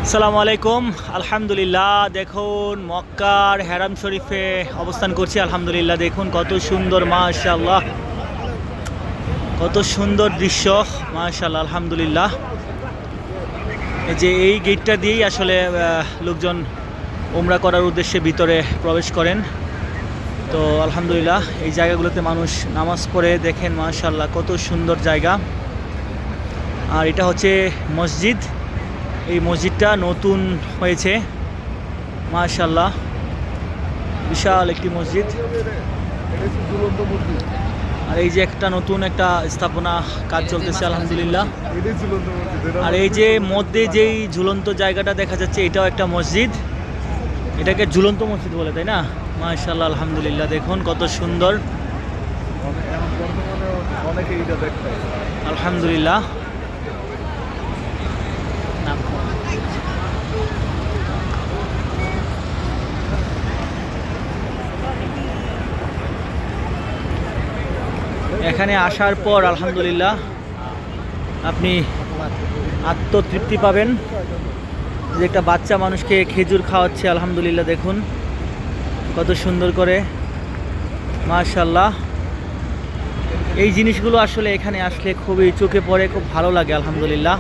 আসসালামু আলাইকুম। আলহামদুলিল্লাহ, দেখুন মক্কার হেরাম শরীফে অবস্থান করছি। আলহামদুলিল্লাহ, দেখুন কত সুন্দর, মাশাআল্লাহ, কত সুন্দর দৃশ্য, মাশাআল্লাহ। আলহামদুলিল্লাহ, এই যে এই গেটটা দিয়েই আসলে লোকজন উমরা করার উদ্দেশ্যে ভিতরে প্রবেশ করেন। তো আলহামদুলিল্লাহ, এই জায়গাগুলোতে মানুষ নামাজ পড়ে, দেখেন মাশাআল্লাহ কত সুন্দর জায়গা। আর এটা হচ্ছে মসজিদ। এই মসজিদটা নতুন হয়েছে, মাশাআল্লাহ, বিশাল একটি মসজিদ। আর এই যে একটা নতুন একটা স্থাপনা কাজ চলতেছে, আলহামদুলিল্লাহ। আর এই যে মধ্যে যেই ঝুলন্ত জায়গাটা দেখা যাচ্ছে, এটাও একটা মসজিদ। এটাকে ঝুলন্ত মসজিদ বলে, তাই না? মাশাআল্লাহ, আলহামদুলিল্লাহ, দেখুন কত সুন্দর, আলহামদুলিল্লাহ। এখানে আসার পর আলহামদুলিল্লাহ আপনি আত্মতৃপ্তি পাবেন। যে একটা বাচ্চা মানুষকে খেজুর খাওয়াচ্ছে, আলহামদুলিল্লাহ, দেখুন কত সুন্দর করে, মাশাআল্লাহ। এই জিনিসগুলো আসলে এখানে আসলে খুবই চোখে পড়ে, খুব ভালো লাগে, আলহামদুলিল্লাহ।